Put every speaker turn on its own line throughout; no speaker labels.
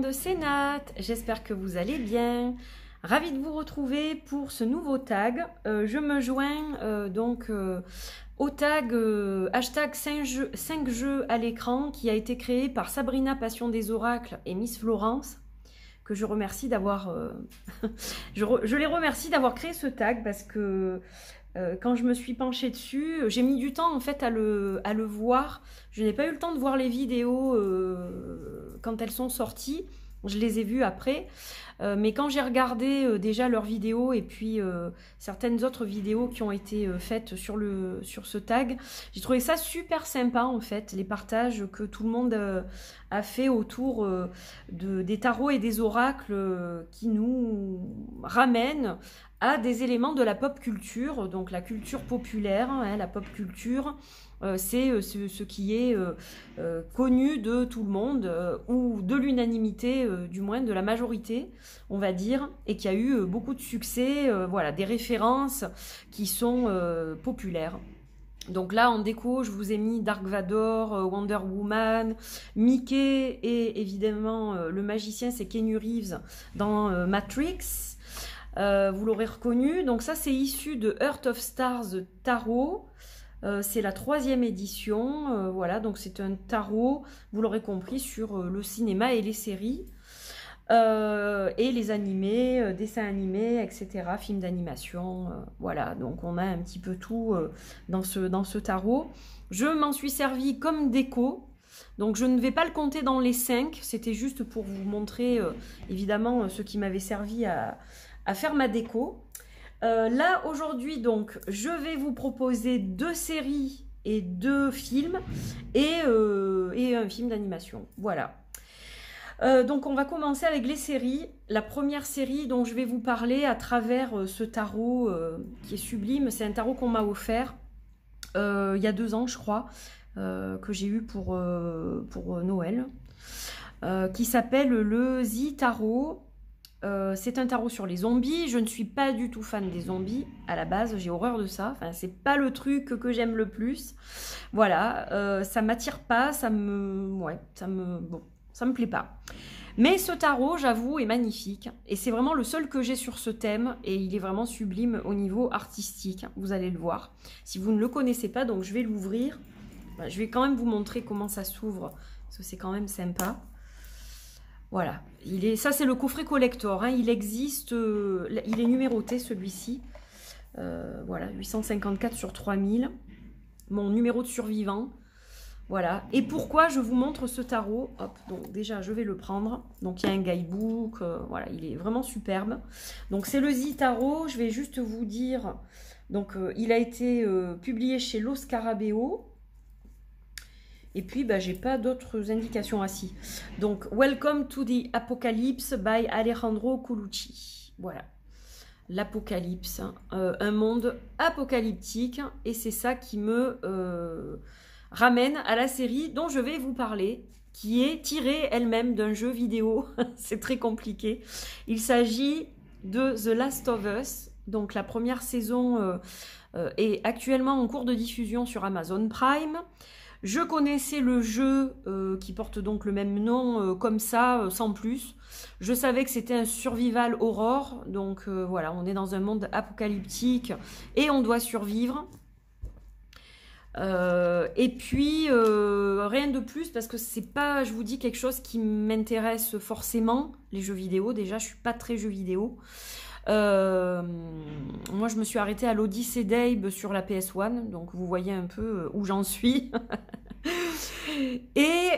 monde, c'est Nat, j'espère que vous allez bien. Ravie de vous retrouver pour ce nouveau tag. Je me joins au tag hashtag 5 jeux à l'écran qui a été créé par Sabrina Passion des Oracles et Miss Florence, que je remercie d'avoir je les remercie d'avoir créé ce tag parce que quand je me suis penchée dessus, j'ai mis du temps en fait à le voir. Je n'ai pas eu le temps de voir les vidéos quand elles sont sorties. Je les ai vues après. Mais quand j'ai regardé déjà leurs vidéos et puis certaines autres vidéos qui ont été faites sur ce tag, j'ai trouvé ça super sympa en fait, les partages que tout le monde a fait autour des tarots et des oracles qui nous ramènent à des éléments de la pop culture, donc la culture populaire, hein, la pop culture. C'est ce qui est connu de tout le monde, ou de l'unanimité, du moins de la majorité, on va dire, et qui a eu beaucoup de succès, voilà, des références qui sont populaires. Donc là, en déco, je vous ai mis Dark Vador, Wonder Woman, Mickey, et évidemment, le magicien, c'est Keanu Reeves dans Matrix. Vous l'aurez reconnu. Donc ça, c'est issu de Heart of Stars Tarot. C'est la 3e édition, voilà, donc c'est un tarot, vous l'aurez compris, sur le cinéma et les séries, et les animés, dessins animés, etc., films d'animation, voilà, donc on a un petit peu tout dans ce tarot. Je m'en suis servi comme déco, donc je ne vais pas le compter dans les 5, c'était juste pour vous montrer, évidemment, ce qui m'avait servi à faire ma déco. Là, aujourd'hui, donc, je vais vous proposer 2 séries et 2 films et un film d'animation. Voilà. Donc, on va commencer avec les séries. La première série dont je vais vous parler à travers ce tarot qui est sublime, c'est un tarot qu'on m'a offert il y a 2 ans, je crois, que j'ai eu pour Noël, qui s'appelle le Z Tarot. C'est un tarot sur les zombies. Je ne suis pas du tout fan des zombies à la base, j'ai horreur de ça, enfin, c'est pas le truc que j'aime le plus, voilà, ça m'attire pas, ça me plaît pas. Mais ce tarot, j'avoue, est magnifique et c'est vraiment le seul que j'ai sur ce thème et il est vraiment sublime au niveau artistique, vous allez le voir si vous ne le connaissez pas. Donc je vais l'ouvrir, je vais quand même vous montrer comment ça s'ouvre parce que c'est quand même sympa. Voilà, ça c'est le coffret collector, hein. Il existe, il est numéroté celui-ci, voilà, 854 sur 3000, mon numéro de survivant, voilà. Et pourquoi je vous montre ce tarot? Hop, donc déjà je vais le prendre, donc il y a un guidebook, voilà, il est vraiment superbe. Donc c'est le Z Tarot, je vais juste vous dire, donc il a été publié chez Lo Scarabeo. Et puis, j'ai pas d'autres indications assis. Donc, Welcome to the Apocalypse by Alejandro Colucci. Voilà. L'Apocalypse. Un monde apocalyptique. Et c'est ça qui me ramène à la série dont je vais vous parler, qui est tirée elle-même d'un jeu vidéo. C'est très compliqué. Il s'agit de The Last of Us. Donc, la première saison est actuellement en cours de diffusion sur Amazon Prime. Je connaissais le jeu qui porte donc le même nom comme ça, sans plus. Je savais que c'était un survival horror, donc voilà, on est dans un monde apocalyptique et on doit survivre. Et puis, rien de plus parce que c'est pas, je vous dis, quelque chose qui m'intéresse forcément, les jeux vidéo. Déjà, je suis pas très jeux vidéo. Moi je me suis arrêtée à l'Odyssey d'Abe sur la PS1, donc vous voyez un peu où j'en suis. Et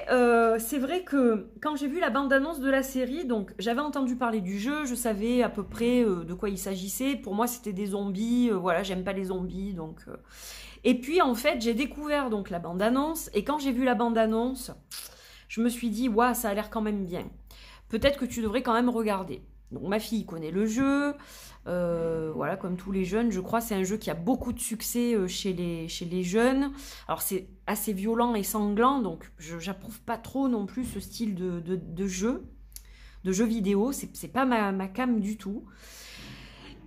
c'est vrai que quand j'ai vu la bande-annonce de la série, donc j'avais entendu parler du jeu, je savais à peu près de quoi il s'agissait. Pour moi c'était des zombies, voilà, j'aime pas les zombies, donc... Et puis en fait j'ai découvert donc la bande-annonce, et quand j'ai vu la bande-annonce, je me suis dit, waouh, ça a l'air quand même bien. Peut-être que tu devrais quand même regarder. Donc ma fille connaît le jeu, voilà, comme tous les jeunes, je crois. C'est un jeu qui a beaucoup de succès chez les jeunes. Alors c'est assez violent et sanglant, donc j'approuve pas trop non plus ce style de jeu vidéo. C'est pas ma came du tout.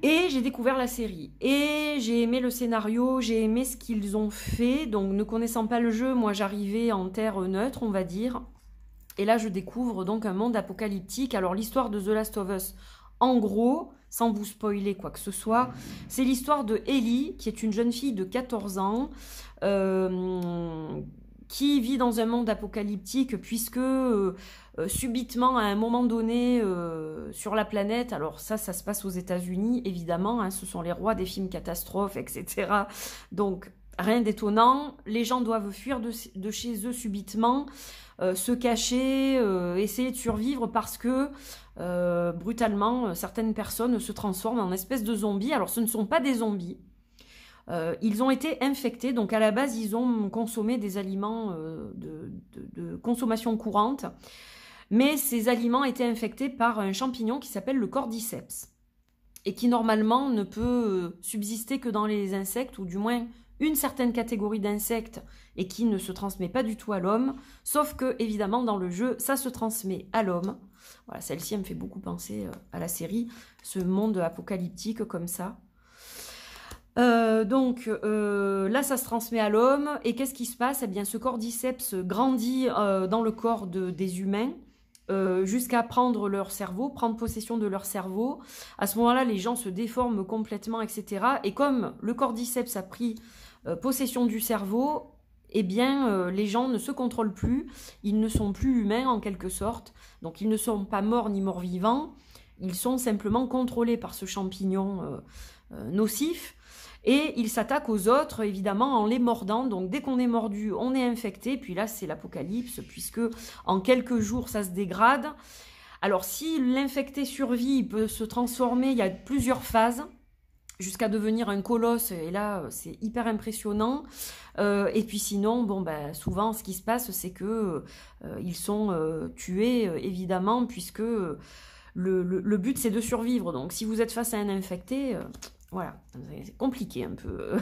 Et j'ai découvert la série. Et j'ai aimé le scénario, j'ai aimé ce qu'ils ont fait. Donc ne connaissant pas le jeu, moi j'arrivais en terre neutre, on va dire. Et là, je découvre donc un monde apocalyptique. Alors, l'histoire de The Last of Us, en gros, sans vous spoiler quoi que ce soit, c'est l'histoire de Ellie, qui est une jeune fille de 14 ans, qui vit dans un monde apocalyptique, puisque subitement, à un moment donné, sur la planète, alors ça se passe aux États-Unis, évidemment, hein, ce sont les rois des films catastrophes, etc. Donc, rien d'étonnant, les gens doivent fuir de chez eux subitement, se cacher, essayer de survivre parce que brutalement, certaines personnes se transforment en espèces de zombies. Alors ce ne sont pas des zombies, ils ont été infectés, donc à la base ils ont consommé des aliments de consommation courante, mais ces aliments étaient infectés par un champignon qui s'appelle le cordyceps, et qui normalement ne peut subsister que dans les insectes, ou du moins une certaine catégorie d'insectes, et qui ne se transmet pas du tout à l'homme, sauf que, évidemment, dans le jeu, ça se transmet à l'homme. Voilà, celle-ci, elle me fait beaucoup penser à la série, ce monde apocalyptique comme ça. Donc, là, ça se transmet à l'homme, et qu'est-ce qui se passe? Eh bien, ce cordyceps grandit dans le corps des humains, jusqu'à prendre leur cerveau, prendre possession de leur cerveau. À ce moment-là, les gens se déforment complètement, etc. Et comme le cordyceps a pris possession du cerveau, eh bien, les gens ne se contrôlent plus, ils ne sont plus humains en quelque sorte, donc ils ne sont pas morts ni morts vivants, ils sont simplement contrôlés par ce champignon nocif, et ils s'attaquent aux autres, évidemment, en les mordant. Donc dès qu'on est mordu, on est infecté, puis là c'est l'apocalypse, puisque en quelques jours ça se dégrade. Alors si l'infecté survit, il peut se transformer, il y a plusieurs phases, jusqu'à devenir un colosse, et là c'est hyper impressionnant. Et puis sinon, bon, ben, souvent ce qui se passe, c'est que ils sont tués, évidemment, puisque le but c'est de survivre. Donc si vous êtes face à un infecté, voilà, c'est compliqué un peu.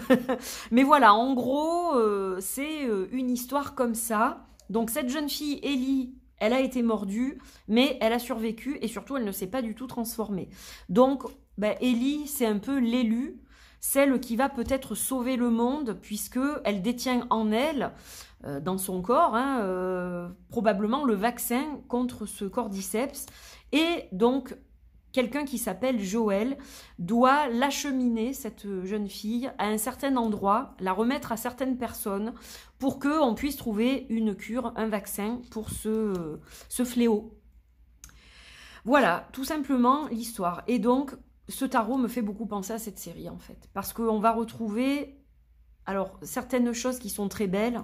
Mais voilà, en gros, c'est une histoire comme ça. Donc cette jeune fille, Ellie, elle a été mordue, mais elle a survécu, et surtout elle ne s'est pas du tout transformée. Donc ben, Ellie, c'est un peu l'élu, celle qui va peut-être sauver le monde, puisqu'elle détient en elle, dans son corps, hein, probablement le vaccin contre ce cordyceps. Et donc, quelqu'un qui s'appelle Joël doit l'acheminer, cette jeune fille, à un certain endroit, la remettre à certaines personnes, pour qu'on puisse trouver une cure, un vaccin pour ce fléau. Voilà, tout simplement l'histoire. Et donc, ce tarot me fait beaucoup penser à cette série, en fait. Parce qu'on va retrouver, alors, certaines choses qui sont très belles,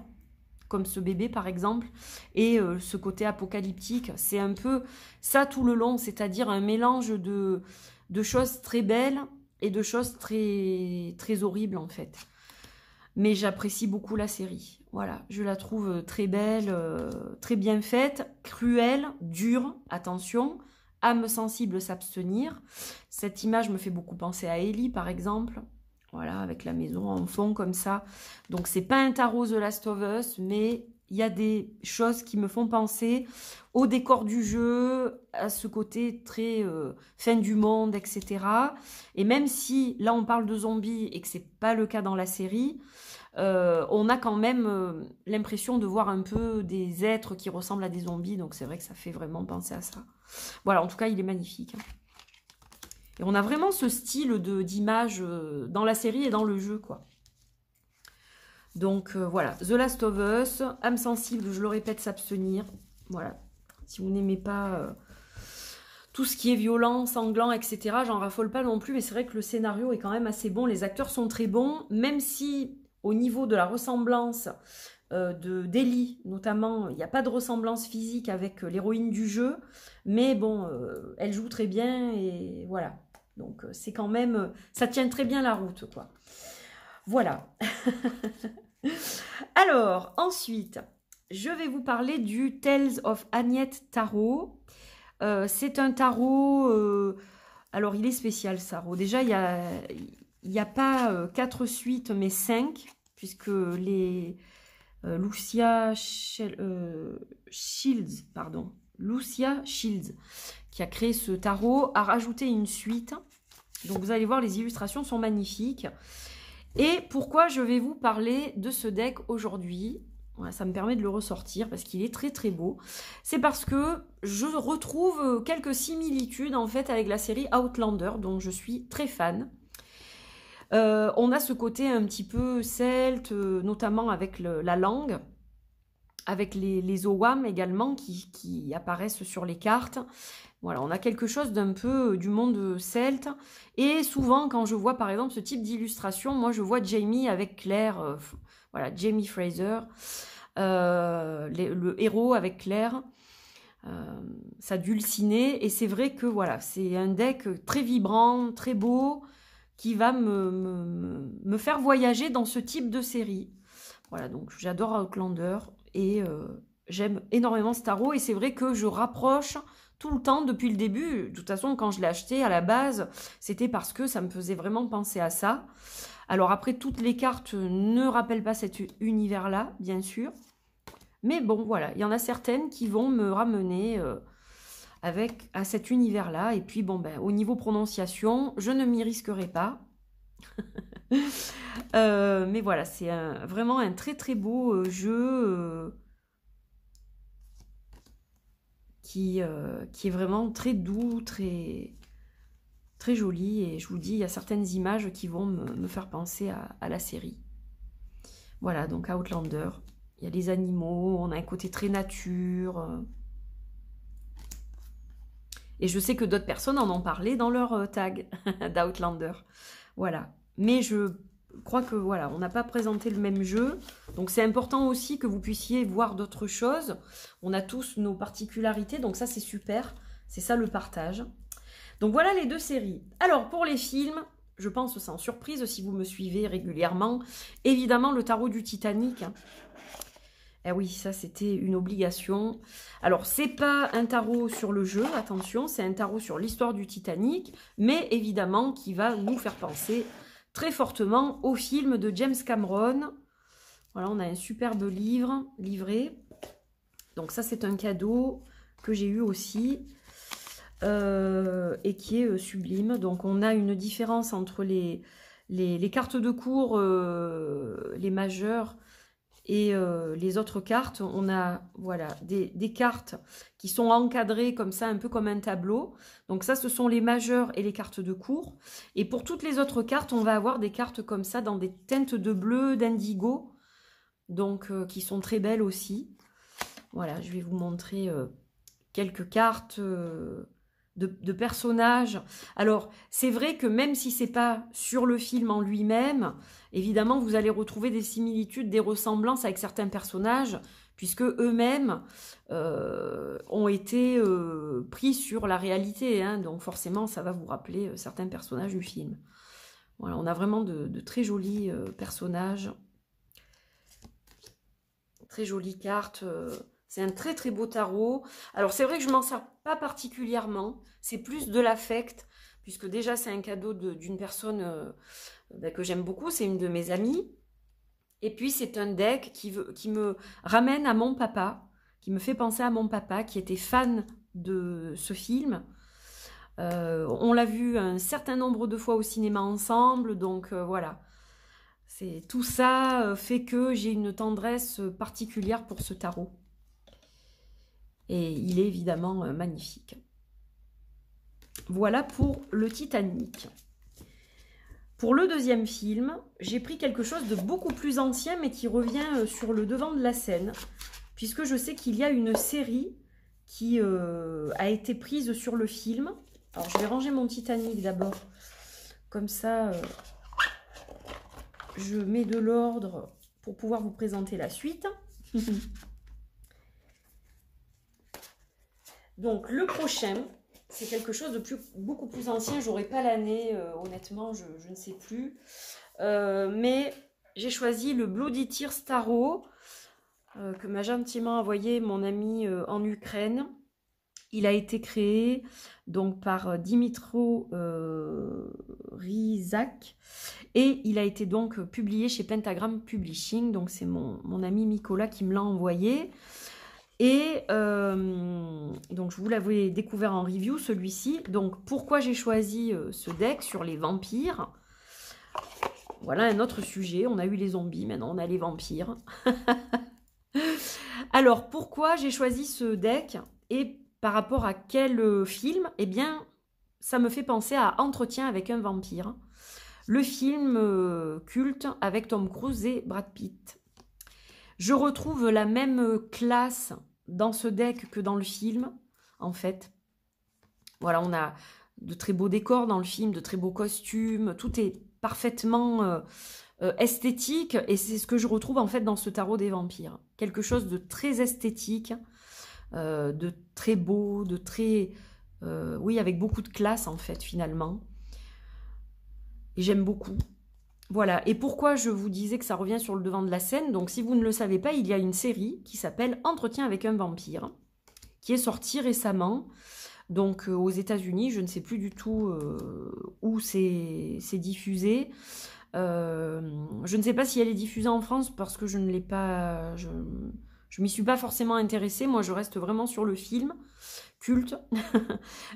comme ce bébé, par exemple, et ce côté apocalyptique. C'est un peu ça tout le long, c'est-à-dire un mélange de choses très belles et de choses très, très horribles, en fait. Mais j'apprécie beaucoup la série. Voilà, je la trouve très belle, très bien faite, cruelle, dure, attention, âme sensible, s'abstenir. Cette image me fait beaucoup penser à Ellie, par exemple. Voilà, avec la maison en fond comme ça. Donc, c'est pas un tarot The Last of Us, mais il y a des choses qui me font penser au décor du jeu, à ce côté très fin du monde, etc. Et même si, là, on parle de zombies et que c'est pas le cas dans la série, on a quand même l'impression de voir un peu des êtres qui ressemblent à des zombies. Donc, c'est vrai que ça fait vraiment penser à ça. Voilà, en tout cas, il est magnifique. Et on a vraiment ce style d'image dans la série et dans le jeu, quoi. Donc, voilà. The Last of Us, âme sensible, je le répète, s'abstenir. Voilà. Si vous n'aimez pas tout ce qui est violent, sanglant, etc., j'en raffole pas non plus. Mais c'est vrai que le scénario est quand même assez bon. Les acteurs sont très bons. Même si, au niveau de la ressemblance d'Ellie, notamment, il n'y a pas de ressemblance physique avec l'héroïne du jeu. Mais bon, elle joue très bien et voilà. Donc, c'est quand même... ça tient très bien la route, quoi. Voilà. Alors, ensuite, je vais vous parler du Tales of Agnette Tarot. C'est un tarot... alors, il est spécial, ce tarot. Déjà, il n'y a pas 4 suites, mais 5, puisque les... Lucia Shields, pardon. Lucia Shields, qui a créé ce tarot, a rajouté une suite. Donc vous allez voir, les illustrations sont magnifiques. Et pourquoi je vais vous parler de ce deck aujourd'hui? Voilà, ça me permet de le ressortir parce qu'il est très très beau. C'est parce que je retrouve quelques similitudes en fait avec la série Outlander, dont je suis très fan. On a ce côté un petit peu celte, notamment avec la langue, avec les Owam également qui apparaissent sur les cartes. Voilà, on a quelque chose d'un peu du monde celte. Et souvent, quand je vois par exemple ce type d'illustration, moi je vois Jamie avec Claire, voilà, Jamie Fraser, le héros avec Claire, sa dulcinée. Et c'est vrai que voilà, c'est un deck très vibrant, très beau, qui va me faire voyager dans ce type de série. Voilà, donc j'adore Outlander et j'aime énormément ce tarot. Et c'est vrai que je rapproche tout le temps depuis le début. De toute façon, quand je l'ai acheté à la base, c'était parce que ça me faisait vraiment penser à ça. Alors après, toutes les cartes ne rappellent pas cet univers-là, bien sûr. Mais bon, voilà, il y en a certaines qui vont me ramener à cet univers-là. Et puis, bon, ben, au niveau prononciation, je ne m'y risquerai pas. Mais voilà, c'est vraiment un très très beau jeu qui est vraiment très doux, très, très joli. Et je vous dis, il y a certaines images qui vont me faire penser à la série. Voilà, donc Outlander. Il y a les animaux, on a un côté très nature. Et je sais que d'autres personnes en ont parlé dans leur tag d'Outlander. Voilà. Mais je crois que voilà, on n'a pas présenté le même jeu. Donc c'est important aussi que vous puissiez voir d'autres choses. On a tous nos particularités, donc ça c'est super. C'est ça le partage. Donc voilà les deux séries. Alors pour les films, je pense sans surprise si vous me suivez régulièrement, évidemment le tarot du Titanic. Eh oui, ça c'était une obligation. Alors, c'est pas un tarot sur le jeu, attention, c'est un tarot sur l'histoire du Titanic, mais évidemment qui va nous faire penser très fortement au film de James Cameron. Voilà, on a un superbe livre livré. Donc ça, c'est un cadeau que j'ai eu aussi et qui est sublime. Donc on a une différence entre les cartes de cours, les majeures, et les autres cartes, on a voilà, des cartes qui sont encadrées comme ça, un peu comme un tableau. Donc ça, ce sont les majeures et les cartes de cours. Et pour toutes les autres cartes, on va avoir des cartes comme ça dans des teintes de bleu, d'indigo. Donc qui sont très belles aussi. Voilà, je vais vous montrer quelques cartes de personnages. Alors, c'est vrai que même si c'est pas sur le film en lui-même, évidemment, vous allez retrouver des similitudes, des ressemblances avec certains personnages, puisque eux-mêmes ont été pris sur la réalité. Hein, donc forcément, ça va vous rappeler certains personnages du film. Voilà, on a vraiment de très jolis personnages. Très jolies cartes. C'est un très très beau tarot. Alors c'est vrai que je m'en sers pas particulièrement. C'est plus de l'affect, puisque déjà c'est un cadeau d'une personne que j'aime beaucoup. C'est une de mes amies. Et puis c'est un deck qui me ramène à mon papa, qui me fait penser à mon papa, qui était fan de ce film. On l'a vu un certain nombre de fois au cinéma ensemble, donc voilà. Tout ça fait que j'ai une tendresse particulière pour ce tarot. Et il est évidemment magnifique. Voilà pour le Titanic. Pour le deuxième film, j'ai pris quelque chose de beaucoup plus ancien, mais qui revient sur le devant de la scène, puisque je sais qu'il y a une série qui a été prise sur le film. Alors, je vais ranger mon Titanic d'abord. Comme ça, je mets de l'ordre pour pouvoir vous présenter la suite. Donc, le prochain, c'est quelque chose de beaucoup plus ancien. J'aurais pas l'année, honnêtement, je ne sais plus. Mais j'ai choisi le Bloody Tears Tarot que m'a gentiment envoyé mon ami en Ukraine. Il a été créé donc par Dimitro Rizak et il a été donc publié chez Pentagram Publishing. Donc c'est mon ami Nicolas qui me l'a envoyé. Et donc je vous l'avais découvert en review celui-ci. Donc pourquoi j'ai choisi ce deck sur les vampires? Voilà un autre sujet. On a eu les zombies, maintenant on a les vampires. Alors, pourquoi j'ai choisi ce deck et par rapport à quel film? Eh bien, ça me fait penser à Entretien avec un vampire. Le film culte avec Tom Cruise et Brad Pitt. Je retrouve la même classe dans ce deck que dans le film, en fait. Voilà, on a de très beaux décors dans le film, de très beaux costumes, tout est parfaitement esthétique, et c'est ce que je retrouve en fait dans ce tarot des vampires. Quelque chose de très esthétique, de très beau, de très... oui, avec beaucoup de classe en fait, finalement. Et j'aime beaucoup. Voilà, et pourquoi je vous disais que ça revient sur le devant de la scène? Donc si vous ne le savez pas, il y a une série qui s'appelle Entretien avec un vampire, qui est sortie récemment, donc aux États-Unis. Je ne sais plus du tout où c'est diffusé. Je ne sais pas si elle est diffusée en France parce que je ne l'ai pas... Je m'y suis pas forcément intéressée. Moi, je reste vraiment sur le film culte.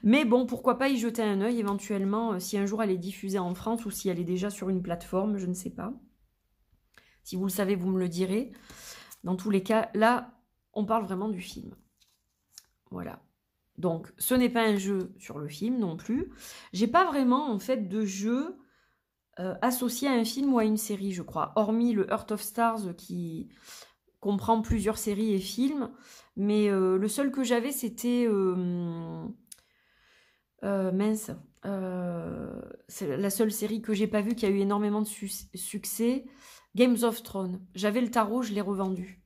Mais bon, pourquoi pas y jeter un œil éventuellement si un jour elle est diffusée en France ou si elle est déjà sur une plateforme, je ne sais pas. Si vous le savez, vous me le direz. Dans tous les cas, là, on parle vraiment du film. Voilà. Donc, ce n'est pas un jeu sur le film non plus. J'ai pas vraiment, en fait, de jeu associé à un film ou à une série, je crois. Hormis le Heart of Stars qui comprend plusieurs séries et films. Mais le seul que j'avais, c'était... mince. C'est la seule série que j'ai pas vue qui a eu énormément de succès. Games of Thrones. J'avais le tarot, je l'ai revendu.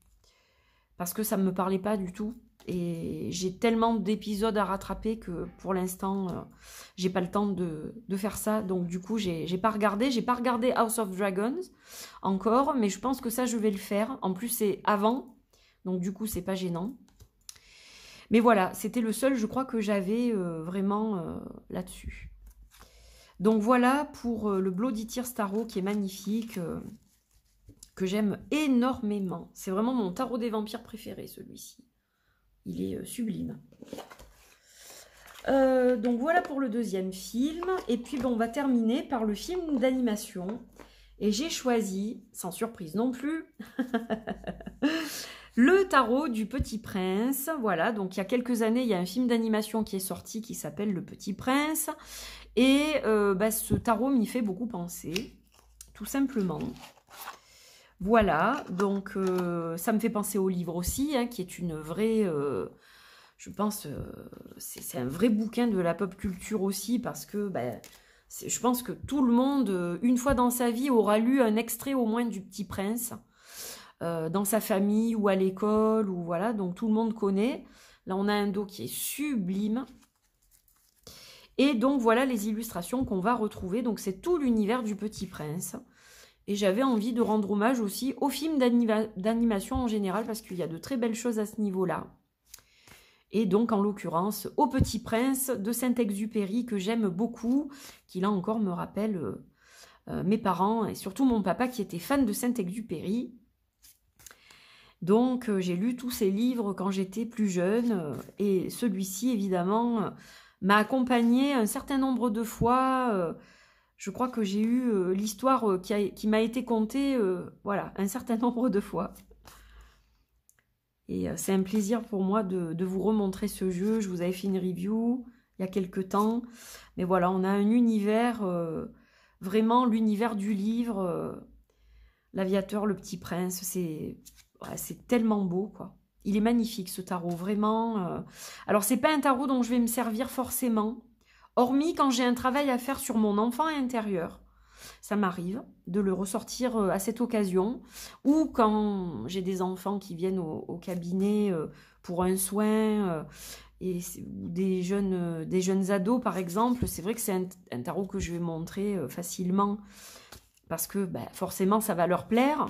Parce que ça ne me parlait pas du tout. Et j'ai tellement d'épisodes à rattraper que pour l'instant, j'ai pas le temps de faire ça. Donc du coup, j'ai pas regardé. J'ai pas regardé House of Dragons encore, mais je pense que ça, je vais le faire. En plus, c'est avant, donc du coup, c'est pas gênant. Mais voilà, c'était le seul, je crois, que j'avais vraiment là-dessus. Donc voilà pour le Bloody Tears Tarot qui est magnifique, que j'aime énormément. C'est vraiment mon tarot des vampires préféré, celui-ci. Il est sublime. Donc voilà pour le deuxième film. Et puis bon, on va terminer par le film d'animation. Et j'ai choisi, sans surprise non plus, le tarot du Petit Prince. Voilà, donc il y a quelques années, il y a un film d'animation qui est sorti qui s'appelle Le Petit Prince. Et ce tarot m'y fait beaucoup penser, tout simplement. Voilà, donc ça me fait penser au livre aussi, hein, qui est une vraie... je pense, c'est un vrai bouquin de la pop culture aussi, parce que je pense que tout le monde, une fois dans sa vie, aura lu un extrait au moins du Petit Prince, dans sa famille ou à l'école, ou voilà, donc tout le monde connaît. Là, on a un dos qui est sublime. Et donc, voilà les illustrations qu'on va retrouver. Donc, c'est tout l'univers du Petit Prince. Et j'avais envie de rendre hommage aussi aux films d'animation en général, parce qu'il y a de très belles choses à ce niveau-là. Et donc, en l'occurrence, au Petit Prince de Saint-Exupéry, que j'aime beaucoup, qui là encore me rappelle mes parents, et surtout mon papa qui était fan de Saint-Exupéry. Donc, j'ai lu tous ces livres quand j'étais plus jeune, et celui-ci, évidemment, m'a accompagnée un certain nombre de fois. Je crois que j'ai eu l'histoire qui m'a été contée, voilà, un certain nombre de fois. Et c'est un plaisir pour moi de vous remontrer ce jeu. Je vous avais fait une review il y a quelques temps. Mais voilà, on a un univers, vraiment l'univers du livre. L'Aviateur, le Petit Prince, c'est tellement beau, quoi. Il est magnifique, ce tarot, vraiment. Alors, c'est pas un tarot dont je vais me servir forcément. Hormis quand j'ai un travail à faire sur mon enfant intérieur. Ça m'arrive de le ressortir à cette occasion. Ou quand j'ai des enfants qui viennent au cabinet pour un soin, ou des jeunes ados par exemple, c'est vrai que c'est un tarot que je vais montrer facilement. Parce que forcément ça va leur plaire.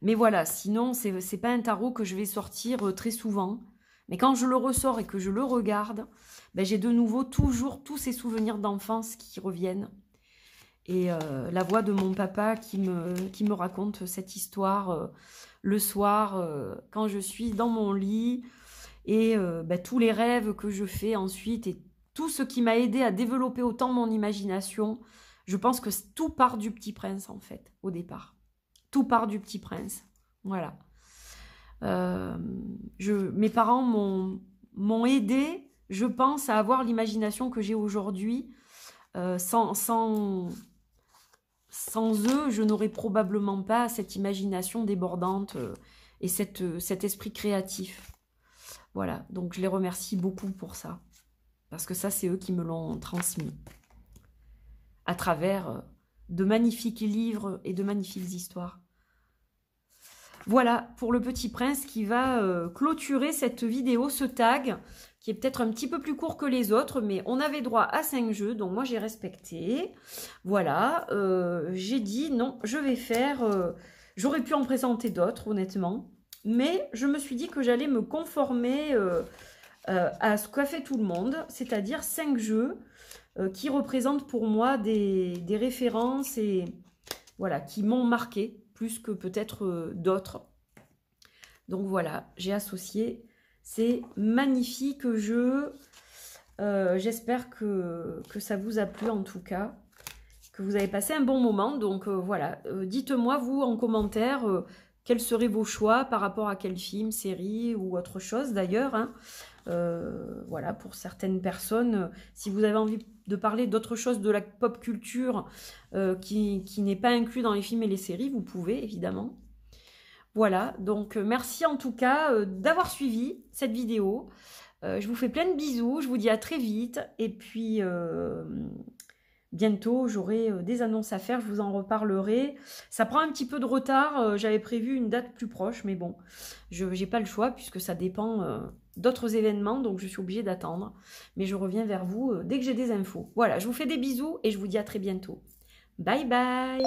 Mais voilà, sinon c'est pas un tarot que je vais sortir très souvent. Mais quand je le ressors et que je le regarde, j'ai de nouveau toujours tous ces souvenirs d'enfance qui reviennent. Et la voix de mon papa qui me raconte cette histoire le soir quand je suis dans mon lit. Et tous les rêves que je fais ensuite et tout ce qui m'a aidé à développer autant mon imagination. Je pense que tout part du Petit Prince en fait, au départ. Tout part du Petit Prince. Voilà. Mes parents m'ont aidé, je pense, à avoir l'imagination que j'ai aujourd'hui. Sans eux, je n'aurais probablement pas cette imagination débordante et cet esprit créatif. Voilà, donc je les remercie beaucoup pour ça. Parce que ça, c'est eux qui me l'ont transmis. À travers de magnifiques livres et de magnifiques histoires. Voilà pour le Petit Prince qui va clôturer cette vidéo, ce tag, qui est peut-être un petit peu plus court que les autres, mais on avait droit à 5 jeux, donc moi j'ai respecté. Voilà, j'ai dit non, je vais faire... J'aurais pu en présenter d'autres, honnêtement, mais je me suis dit que j'allais me conformer à ce qu'a fait tout le monde, c'est-à-dire 5 jeux qui représentent pour moi des références et voilà, qui m'ont marqué plus que peut-être d'autres. Donc voilà, j'ai associé ces magnifiques jeux. J'espère que ça vous a plu en tout cas, que vous avez passé un bon moment. Donc voilà, dites-moi vous en commentaire quels seraient vos choix par rapport à quel film, série ou autre chose d'ailleurs. Hein. Voilà, pour certaines personnes, si vous avez envie de parler d'autre chose de la pop culture qui n'est pas inclus dans les films et les séries, vous pouvez évidemment. Voilà, donc merci en tout cas d'avoir suivi cette vidéo. Je vous fais plein de bisous, je vous dis à très vite et puis bientôt j'aurai des annonces à faire, je vous en reparlerai. Ça prend un petit peu de retard, j'avais prévu une date plus proche, mais bon, je n'ai pas le choix puisque ça dépend d'autres événements, donc je suis obligée d'attendre. Mais je reviens vers vous dès que j'ai des infos. Voilà, je vous fais des bisous et je vous dis à très bientôt. Bye bye!